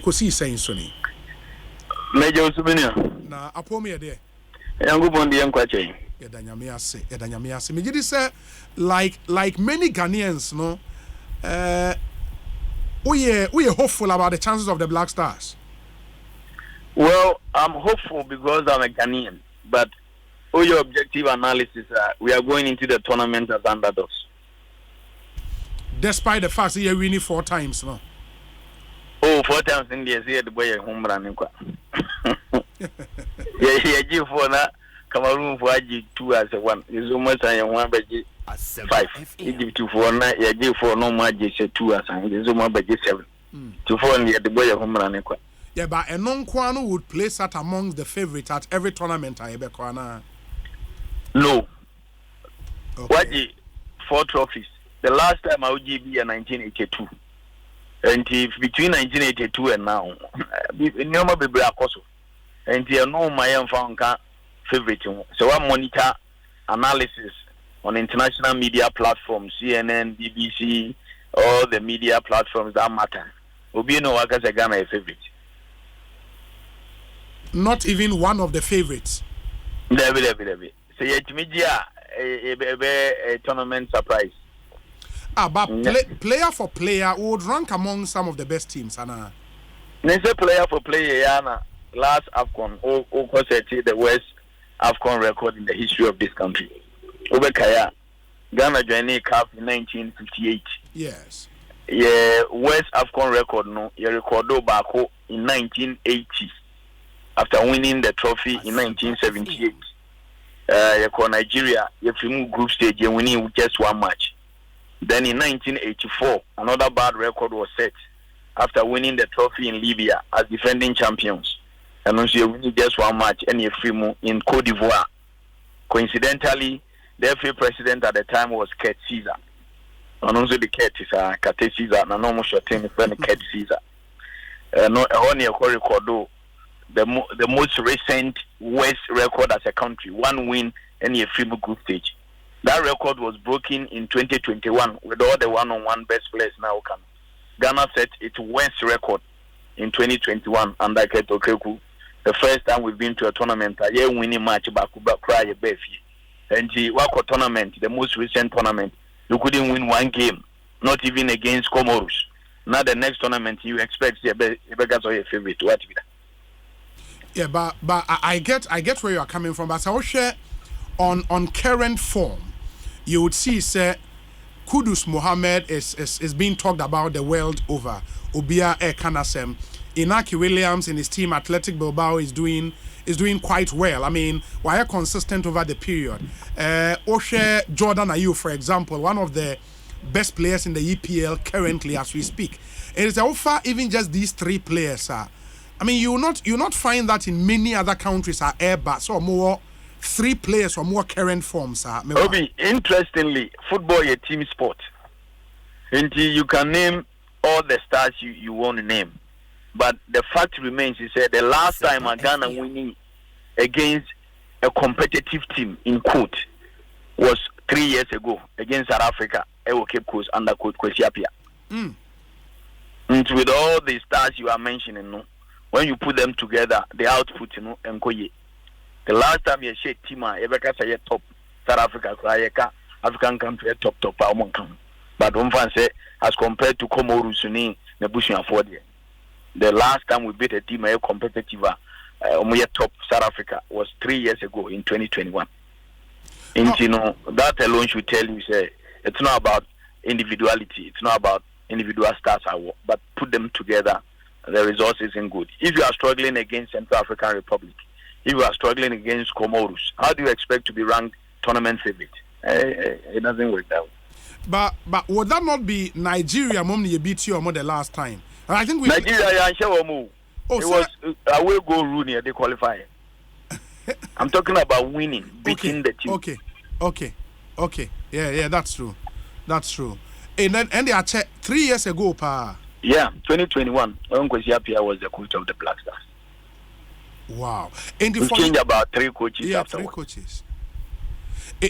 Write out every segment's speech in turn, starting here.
Kosi saying Sonny. Major souvenir. Na apomi there. Yangu bondi yankwache. Edanyamiase. Me just say like many Ghanaians, no. We are hopeful about the chances of the Black Stars. Well, I'm hopeful because I'm a Ghanaian, but all your objective analysis, we are going into the tournament as underdogs. Despite the fact that you're winning 4 times, no. Oh, 4 times in the year, the boy home running. Yeah, give for that. Cameroon for G2 as a 1. Is almost a 1 by G5. Egypt 2 for 9. Yeah, give for no more G2 as a is almost by G7. 2 4 and the boy home running. Yeah, but a non-Kwano would place that amongst the favorites at every tournament. I ever Kwana. No. Okay. What 4 trophies? The last time I would be in 1982. And if between 1982 and now, no be akoso. And you know my favorite. So I monitor analysis on international media platforms, CNN, BBC, all the media platforms that matter. Obi no waka say Ghana a favorite. Not even one of the favorites. Debbie. So yet media a tournament surprise. But player for player would rank among some of the best teams, Anna. Nese player for player, Yana. Last AFCON, the worst AFCON record in the history of this country. Obekaya, Ghana joined CAF in 1958. Yes. Yeah, worst AFCON record, no, you record Bako in 1980 after winning the trophy in 1978. You call Nigeria, you move group stage, you winning with just 1 match. Then in 1984, another bad record was set after winning the trophy in Libya as defending champions. And also you winning just 1 match and you free in Cote d'Ivoire. Coincidentally, the FA president at the time was Kurt Caesar. And also the Kurt is Kate Caesar, and no more short term friend Kurt Caesar. No, only a record the most recent worst record as a country, 1 win and a free group stage. That record was broken in 2021 with all the one-on-one best players now. Ghana set its worst record in 2021 under Keto Keku. The first time we've been to a tournament, a year winning match Bakuba Cry Befi. And the Wako tournament, the most recent tournament, you couldn't win 1 game, not even against Comoros. Now the next tournament you expect the Begas or your favorite. What be that? Yeah, but I get where you are coming from. But I will share on current form. You would see, say, Kudus Mohammed is being talked about the world over. Obia Kanasem, Inaki Williams and his team Athletic Bilbao is doing quite well. I mean, why consistent over the period. Oshe Jordan Ayew, for example, one of the best players in the EPL currently as we speak. It is offer even just these 3 players. I mean, you will not find that in many other countries are airbats or more. 3 players or more current forms. Obi, interestingly, football is a team sport. Until you can name all the stars you want to name. But the fact remains, he said, the last time Ghana winning against a competitive team in quote was 3 years ago against South Africa, Ewo Cape Coast under Coach Kwesi Appiah. And with all the stars you are mentioning, no, when you put them together, the output, Nkoye. The last time you shake Tima, Ebeka say top South Africa, African country top. But one fan say as compared to Comoros, Nebushi afford. The last time we beat a team competitive, top South Africa was 3 years ago in 2021. And that alone should tell you, say it's not about individuality, it's not about individual stars, but put them together. The result isn't good. If you are struggling against Central African Republic, if you are struggling against Comoros, how do you expect to be ranked tournament favorite? It doesn't work that way. But would that not be Nigeria? Mommy, you beat you or more the last time? And I think Nigeria, I'm sure move. It was a way go Rooney they qualify. I'm talking about winning, beating the team. Okay. Yeah, that's true. And they are 3 years ago, pa. Yeah, 2021. When Kwesi Appiah was the coach of the Black Stars. Wow. And we changed about 3 coaches. Yeah, afterwards. 3 coaches.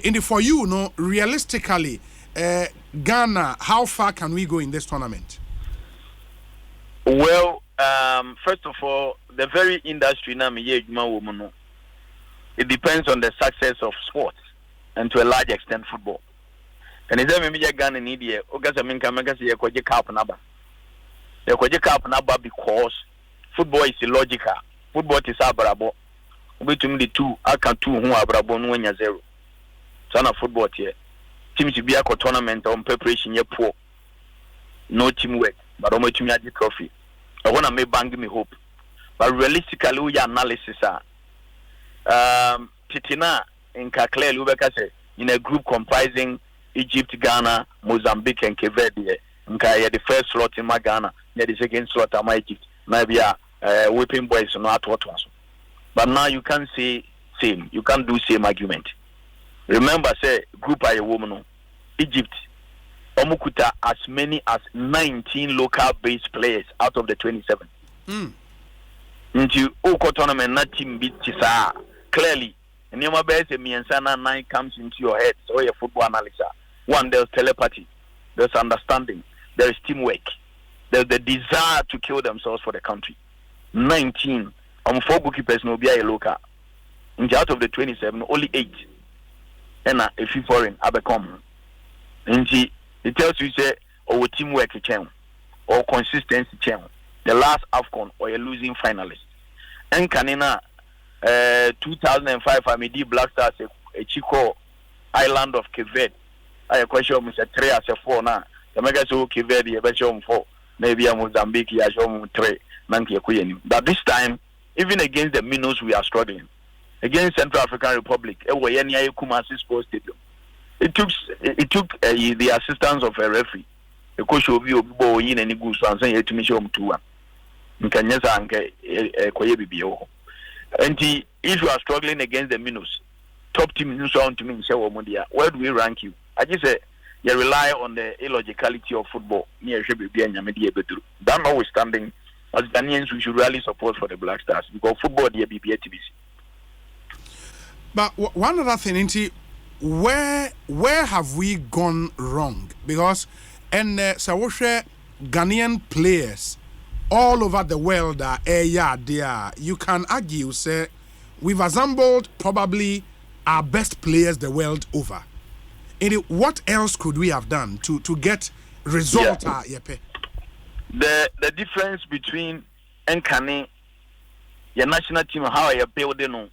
And for you, realistically, Ghana, how far can we go in this tournament? Well, first of all, the very industry now, it depends on the success of sports and to a large extent football. And is there maybe a gun in India? Because football is illogical. Football is abrabo. Between the two, I can two who are brabo no 0. Son of football here. Teams to be a tournament on preparation, you're poor. No teamwork, but only to me at the trophy. I want to make bang me hope. But realistically, we analysis are Titina in Kakle Lubeka in a group comprising Egypt, Ghana, Mozambique, and Cape Verde. The first slot in my Ghana, the second slot in my Egypt. Maybe whipping boys not what was. But now you can't say same. You can't do same argument. Remember, say group are a woman. Egypt, Omukuta as many as 19 local-based players out of the 27. Into Oko tournament, not team beat Tisa. Clearly, and your best and 9 comes into your head. So you're a football analyst. One, there's telepathy, there's understanding, there is teamwork, there's the desire to kill themselves for the country. 19, 4 goalkeepers no be a local. And out of the 27, only 8. And if you foreign, I become. And it tells you say, or teamwork channel, or consistency channel. The last AFCON or a losing finalist. And Kanina, 2005, I made Black Stars a Chico island of Cape Verde. I question Mr. 3 as a 4 now. The mega so Cape Verde, a better 4. Maybe a Mozambique, a show 3. But this time, even against the minnows, we are struggling. Against Central African Republic, Kumasi Sports Stadium. It took the assistance of a referee. The coach will be in any good and say to me show 2-1. And if you are struggling against the minnows, top team news on to me say where do we rank you? I just say you rely on the illogicality of football. That notwithstanding, as Ghanaians we should really support for the Black Stars because football the BBA. But one other thing, where have we gone wrong? Because Sawoshe Ghanaian players all over the world are there. You can argue, say, we've assembled probably our best players the world over. What else could we have done to get results? The difference between Nkane, your national team, how you building on.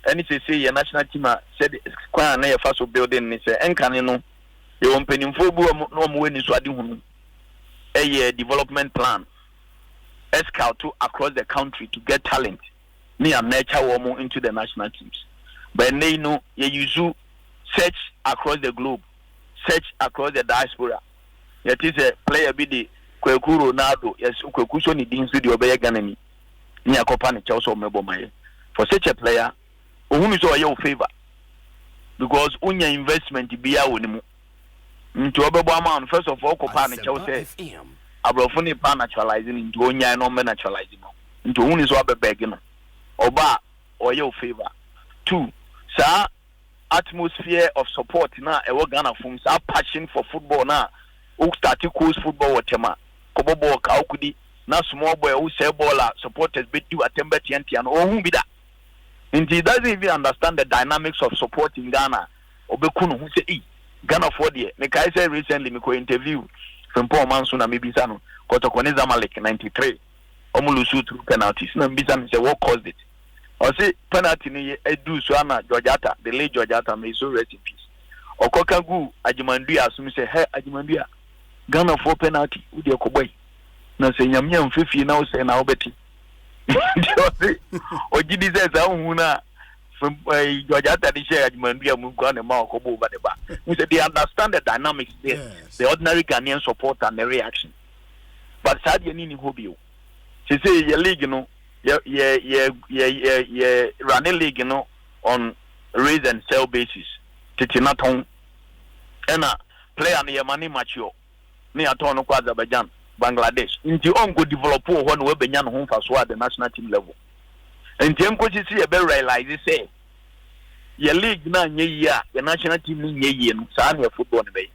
And if you say your national team said quite an first building, it's Nkane no. You want penny for no more in Swadi a development plan. Scout to across the country to get talent. Near nature woman into the national teams. But they know you search across the globe, search across the diaspora. It is a player be the Kwaku Ronaldo, yes, Kwaku ni dins with your Ghanaian. Near Kopani Chelsea Mebomaye. For such a player, whom is your favor? Because unya investment be our into Obama, first of all, Kopani Chelsea. Abrofuni pa naturalizing into onya no me naturalizing into who is what begging oba or your favor. 2, sir, atmosphere of support na e Ghana from sir passion for football na who start cool football watema kobobo ka okudi na small boy who say baller supporters be do atembe TNT and who be that. And he doesn't even understand the dynamics of support in Ghana. Obekunu who say Ghana for the me kai say recently me ko interview from Paul Manson and maybe Sano, Kotokone Zamalek 93. Omulusu through penalties. No, Bizan say what caused it. Or say penalty ni Edu Suana Georgiata, the late Georgiata may so rest in peace. Or Kokagu Ajimandia, so me say, hey Ajimandia, Ghana for penalty, Udia Koboy. No say Yamian Fifi now say now Betty. Or Gidi says, Una from Georgiata, the share Ajimandia Mugan and Marco over the back. We said they understand the dynamics there. Yes. The ordinary Ghanaian support and the reaction. But Sadia Nini Hobio. She say your league, you know, running league, you know, on raise and sell basis. Titinaton. And a player near money mature. Near Tono Azerbaijan, Bangladesh. Into on good develop one web and home for swat the national team level. And Tim coaches see a better realize say. Your league na year, your national team year, and football bay.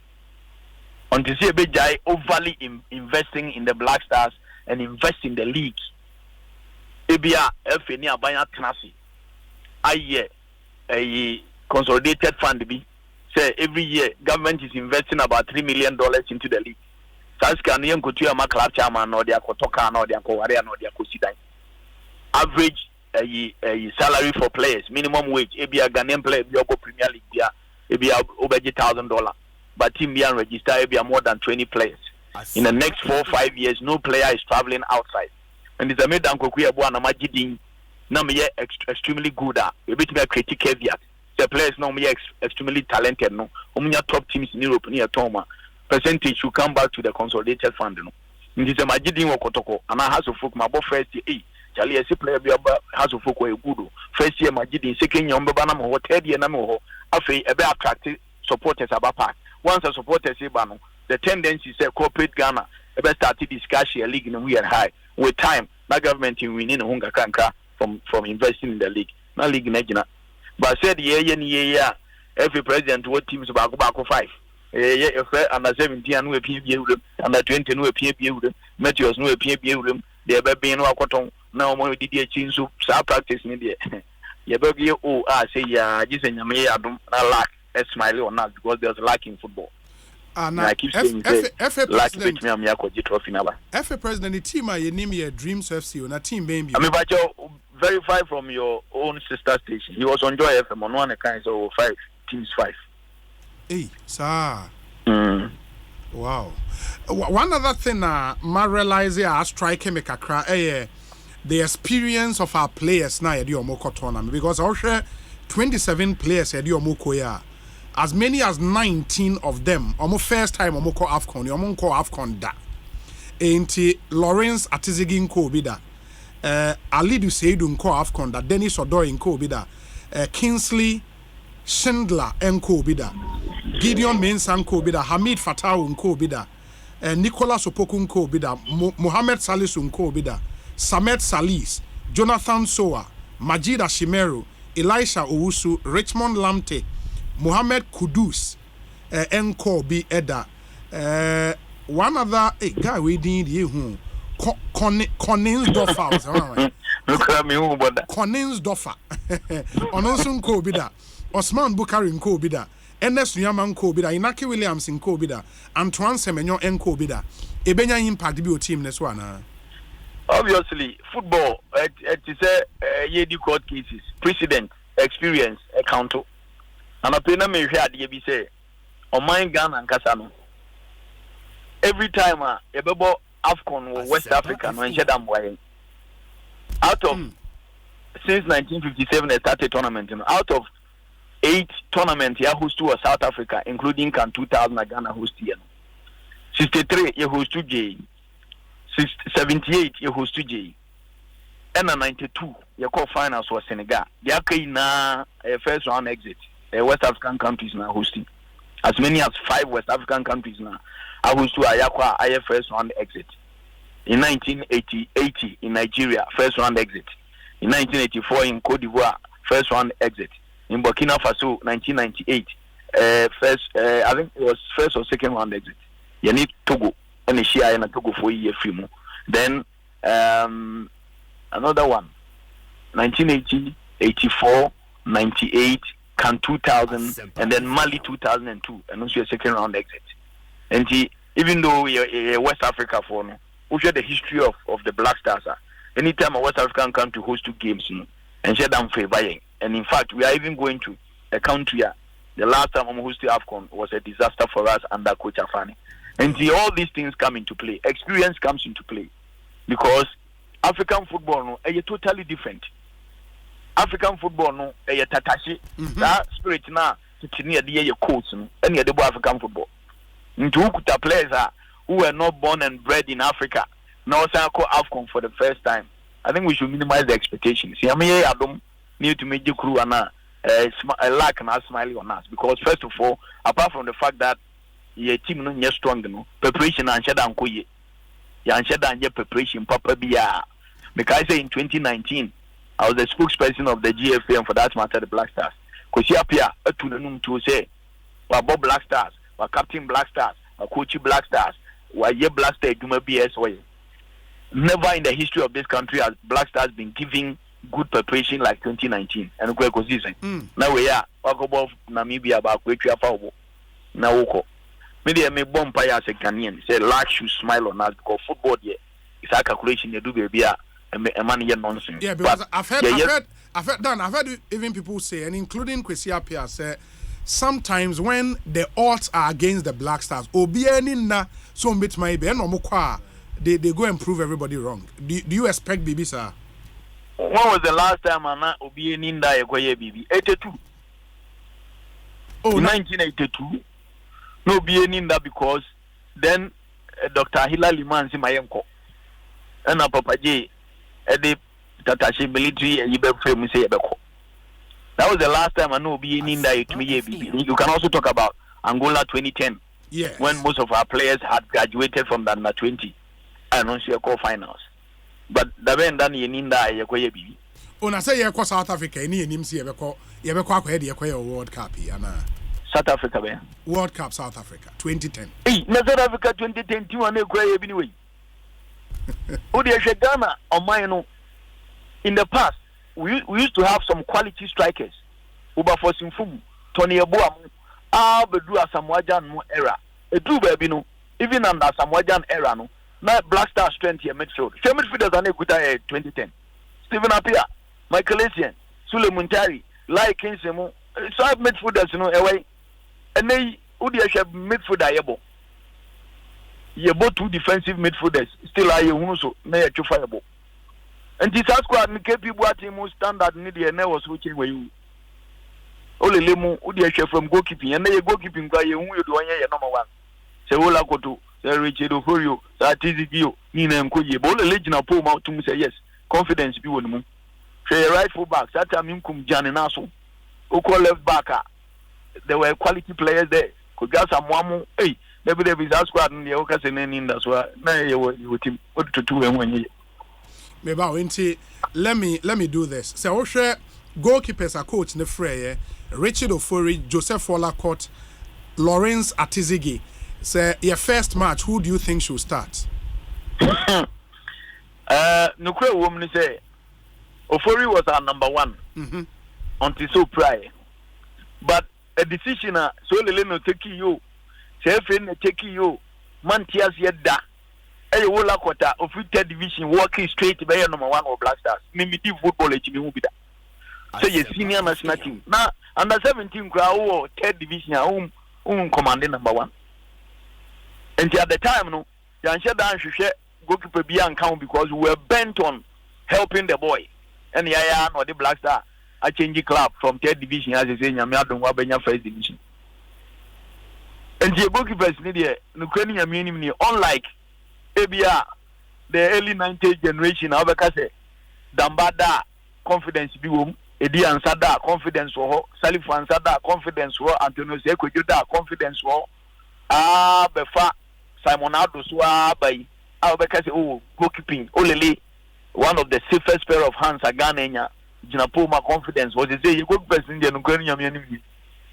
On to see a big guy overly investing in the Black Stars, and invest in the league. Ebia FA ni abanya tenasi. Aye a consolidated fund be. Say every year government is investing about $3 million into the league. Saska ni go to a club chairman or their kotoka or their koware or their kosidan. Average a salary for players, minimum wage. Ebia Ghanaian player be go Premier League there. Ebia over $1,000. But team be register ebia more than 20 players. In the next 4 or 5 years, no player is traveling outside. And it's a made Kwaku Yeboah na majidin na me extremely good at. A bit me critique caveat. The players now me extremely talented no. Omunya top teams in Europe near Toma. Percentage should come back to the consolidated fund no. It's a majidin wo kotoko. And I has of folk my first year. Charlie a player be has of folk we good. First year majidin, second year mbaba na mo, third year na mo. Afi ebe attract supporters abapa. Once a supporters ibano, the tendency is corporate Ghana ebe started discussion a league in we are high. With time, that government in winning a hunger canker from investing in the league. Not league in but said yeah, every president what teams about 5. Under 17 and we appear with them, under 20 no appear with them, Matthews no appear with them, they have been no cotton, now more did you change so practice in the say yeah, just in Yamay, I don't lack a smile or not because there's lack in football. I keep saying FA president FA president the team I name your Dreams FC on a team baby. I mean but you verify from your own sister station. He was on Joy FM on one account so 5 teams 5. Hey, sir. Wow. One other thing I realize here as striker make a cry the experience of our players now at the Omoko tournament because I share 27 players at the Omoko ya. As many as 19 of them, almost first time Omoko AFCON, Omoko AFCON da. Enti Lawrence Atizigi nko bida. Alidu Seidu nko AFCON da. Dennis Odoi nko bida. Kingsley Schindler nko bida. Gideon Mensah nko bida. Hamid Fatau nko bida. Nicolas Opoku nko bida. Mohamed Salisu nko bida. Samet Salis, Jonathan Soa, Majid Ashimero, Elisha Owusu, Richmond Lamte, Mohamed Kudus, Enko B. Eda. One other guy we did you Koninsdorfer. Koninsdorfer. Onosun ko bida. Osman Bukari nko bida. Ernest Nyaman nko bida. Inaki Williams nko bida. Antoine Semenyo nko bida. Ebenya impact bi o team this one. Obviously, football it is a court cases, precedent, experience, account. And I pay no me hear the be say on my Ghana and Kasano. Every time a bebo AFCON or West Africa no enche them way. Out of since 1957 they started tournament, out of 8 tournaments here host to South Africa, including CAN 2000 Ghana host here. 63 you host to J. 78 you host to J. And 92 you call finals was Senegal. They are na first round exit. West African countries now hosting. As many as 5 West African countries now are host to Ayakwa first round exit. In 1980 in Nigeria, first round exit. In 1984 in Cote d'Ivoire, first round exit. In Burkina Faso, 1998, I think it was first or second round exit. You need Togo and Shia and Togo for a year free. Then another one, 1980, 84, 98, CAN 2000, and then Mali 2002, and also a second round exit. And even though we are West Africa for now, we share the history of the Black Stars. Anytime a West African come to host 2 games, and share them favoring. And in fact, we are even going to a country. The last time we hosted AFCON was a disaster for us under Coach Afani. And all these things come into play. Experience comes into play because African football no, is totally different. African football no, is tatashi. That spirit na tini adi coach no, any adi African football. Into ukuta players who were not born and bred in Africa. Now say call AFCON for the first time. I think we should minimize the expectations. See, I mean, I don't need to make the crew and lack and smiling on us because first of all, apart from the fact that your team no is strong, no preparation and shada and koye, ya and shada and preparation papa biya. Because I say in 2019, I was the spokesperson of the GFA and for that matter the Black Stars. Because you appear to the noon to say, "Wa Bob Black Stars, wa Captain Black Stars, wa Coach Black Stars, wa ye Black Stars do my BS way." Never in the history of this country has Black Stars been giving good preparation like 2019 and Kwaku season. Now we are Wakobo Namibia about Kwaku Yeboah. Now Woko. Maybe I may bomb by as a Ghanaian. Say like should smile on us because football yeah, it's a calculation you do baby a money nonsense. Yeah, because but, I've heard even people say, and including Kwesi Appiah say, sometimes when the odds are against the Black Stars, they go and prove everybody wrong. Do you expect BB, sir? When was the last time Anna Obi Ninda Ekoye BB? 82. Oh, 1982. No be Ninda because then Dr. Hilary Mansi Mayenko and Papa J. Ede Tatashi military and Yibe Frame say Ebeko. That was the last time I know be Ninda to me. You can also talk about Angola 2010. Yes. When most of our players had graduated from the under 20 and on call finals. But the ben done Ninda Ekoye BB. When I say you South Africa, any name see Ebeko World Cup and South Africa ben. World Cup South Africa 2010. Hey, South Africa 2010 you and Ekoye anyway. Ghana on my in the past we used to have some quality strikers. Uba for Simfumu, Tony Yeboah, Bedu Asamoah no era. Edu baby no, even under Asamoah era no. Now Black Star strength here midfield. She midfielders are not good at 2010. Stephen Appiah, Michael Essien, Sule Muntari, Lai Kinsemo. So I have midfielders away. And they midfielder Yeboah 2 defensive midfielders still are you so na ya fireball. And this squad ni keep Boateng standard ni the was switching where you ole lemu udi from goalkeeping and na goalkeeping kwa ye hu you do anya number 1. Se wola koto se Richard Oforio sa Tizigio ni na nkoye bo ole legina po ma to say yes confidence bi wonu mu. Say right full back that time nkum Jane Naso. Oko left back there were quality players there. Could get some hey David is squad in the occasion in that's why you team to 2 and 1 year. Maybe let me do this. So share goalkeepers are coach in the fray. Richard Ofori, Joseph Olakot, Lawrence Atizigi. Say your first match, who do you think should start? No woman say Ofori was our number 1 until so prior. But a decision so no take you. Sefen take you Mantias Yeda. Hey, Wola Kota of 3rd division walking straight by number 1 or Black Stars. Mimiti football at Jimubida. So your senior national team. Now under 17 crowd 3rd division commanding number 1. And at the time no, Yansha Dan should goalkeeper be on count because we were bent on helping the boy. And Yaya or the Black Star a change club from 3rd division as they say Yamiadon Wabenya 1st division. And the goalkeepers need Ukrainian meaning unlike ABR, the early 90s generation, Abakase, Dambada, confidence Biwum, Edi Ansada, confidence for Salif Ansada, confidence for Antonio Seko Juda, confidence for Befa, Simon Adoswa by Abakase, goalkeeping, Olele, one of the safest pair of hands at Ghanaians, Jinapoma confidence was to say you good person in the Ukrainian meaning.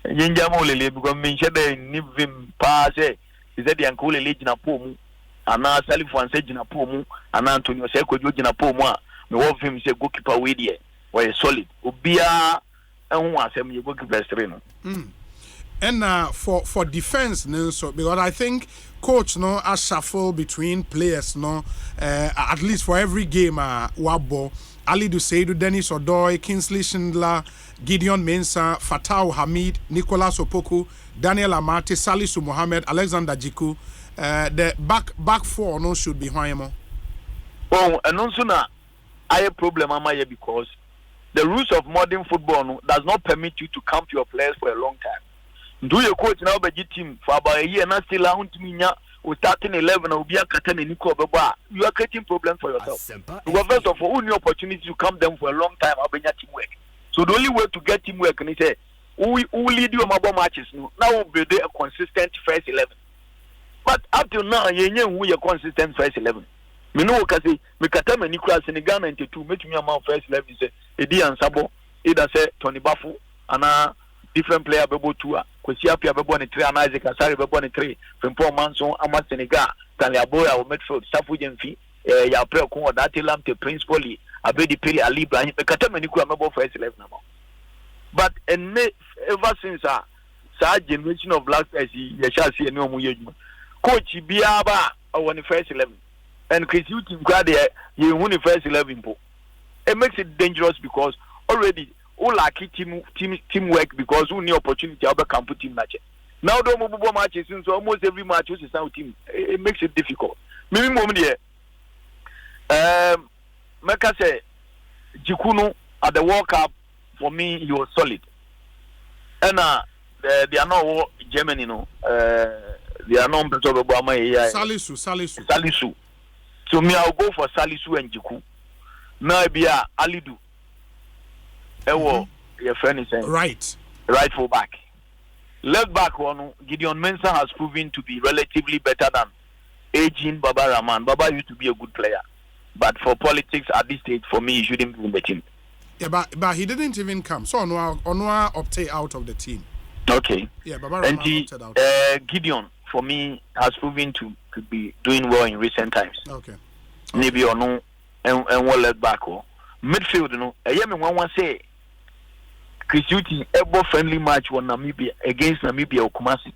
Yenjamolele because menshede nivim paase is that the uncle legina pomu ana Salifan say jina pomu ana Antonio Seko jina pomu a me wo him say goalkeeper we there we solid obia enhu asem ye goalkeeper three no and for defense no so because I think coach no a shuffle between players no at least for every game wabo Ali Duseidu, Dennis Odoi, Kingsley Schindler, Gideon Mensah, Fatau Hamid, Nicolas Opoku, Daniel Amate, Salisu Mohammed, Alexander Jiku. The back 4 no should be him. Oh, and also now I have a problem here because the rules of modern football does not permit you to camp your players for a long time. Do your coach now by team for about a year and still out to me we starting 11 will be a curtain and you are creating problems for yourself. Because first of all, only opportunity to come them for a long time, I'll be your teamwork. So the only way to get teamwork, and he say, who lead you mobile matches now will be a consistent first 11. But up till now, you know who your consistent first 11. Me know because me katam and Nicolas in Ghana 92, make me a man first 11 say Edi and Sabo, either say Tony Bafu, and a different player bebo tour. Kwesi Appiah bebo ni 3 and Isaac Asari bebo ni 3 from Paul Manson Amat Senegal Stanley Aboya or midfield Safu Jemfi ya pre ko that lam te principally abedi peli ali ibrahim e kata mani ku amebo first 11 now but ever since sa generation of black players ya sha see any omu yeduma coach bia ba on the first 11 and Chris you team grade you win the first 11 po it makes it dangerous because already all like teamwork because who need opportunity to camp team match now do mobile matches so almost every match is sound team it makes it difficult maybe moment here Meka say Jikunu at the World Cup for me he was solid and they are not Germany no they are not Salisu so me I'll go for Salisu and Jiku now be Alidu your friend is saying right full back left back one Gideon Mensah has proven to be relatively better than aging Baba Rahman. Baba used to be a good player but for politics at this stage for me he shouldn't be in the team. Yeah, but he didn't even come. So Onwa opted out of the team. Okay. Yeah, Baba Rahman opted out. Gideon for me has proven to be doing well in recent times. Okay. Maybe or no and one left back or midfield no. One say Chris Uti able friendly match on Namibia against Namibia or Kumasi.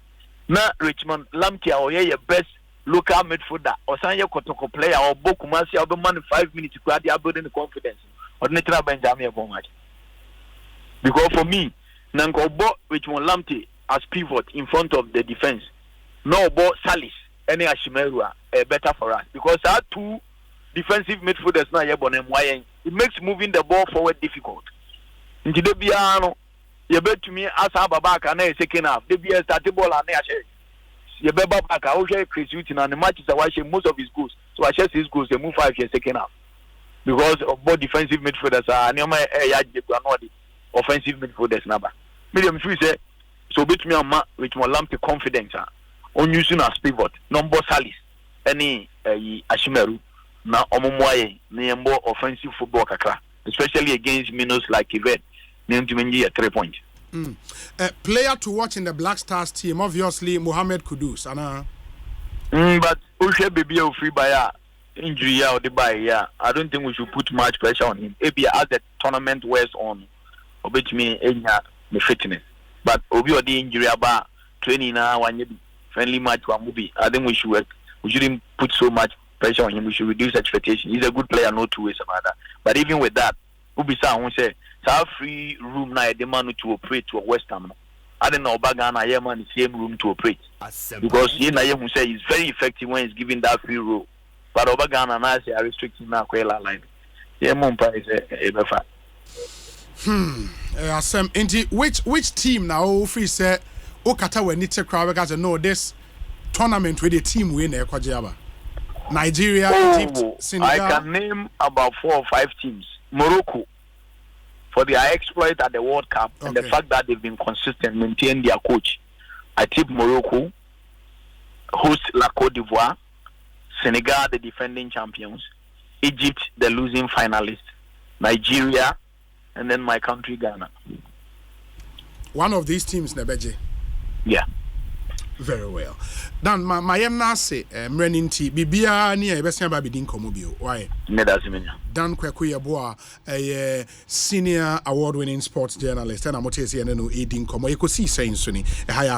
Na Richmond Lamtia or your best local midfielder or Sanya Kotoko player or Bokumasi or the man 5 minutes to grab the building the confidence or Netra Benjamin match. Because for me, Nanko Bo Richmond Lamte as pivot in front of the defense. No Bo Salis, any Ashimerua, better for us. Because our two defensive midfielders now it makes moving the ball forward difficult. Into the piano, you bet to me as Ababaka and a second half. The BS started ball and you bet back. I will share Chris Utin and the matches are watching most of his goals. So I share his goals, they move 5 years second half. Because of both defensive midfielders are near my offensive midfielders number. Medium free say so bet me on with more lamp confidence on using as pivot. Number Salis, any Ashimeru, na Omumwaye, Niambo offensive football kakra, especially against minnows like Yvette. Name to me a 3 point. Player to watch in the Black Stars team, obviously Mohamed Kudus. But Ushe baby free by injury or the buy. I don't think we should put much pressure on him. Maybe as the tournament wears on, obey me the fitness. But Obi or the injury about training now one friendly match one movie. I think we shouldn't put so much pressure on him. We should reduce expectations. He's a good player, no two ways about that. But even with that, Ubisa won't say free room now the man to operate to a West Ham. I don't know Bagana Yeman the same room to operate. Because Yena say he's very effective when he's given that free role. But Obagana now say are restricting now Kwela line. Yemumpa is a befa. Which team now free say Okata when it's a crowd because know this tournament with the team win Nigeria, Egypt, Senegal. I can name about 4 or 5 teams. Morocco for their exploit at the World Cup and the fact that they've been consistent, maintain their coach. I tip Morocco, host La Côte d'Ivoire, Senegal, the defending champions, Egypt, the losing finalists, Nigeria, and then my country, Ghana. One of these teams, Nebeje. Yeah. Very well. Dan my say mreninti bibia ni e besia ba bidin komo bio. Why? Dan Kwaku Yeboah a senior award winning sports journalist and amote say no edin komo. E ko see saying so ni e haya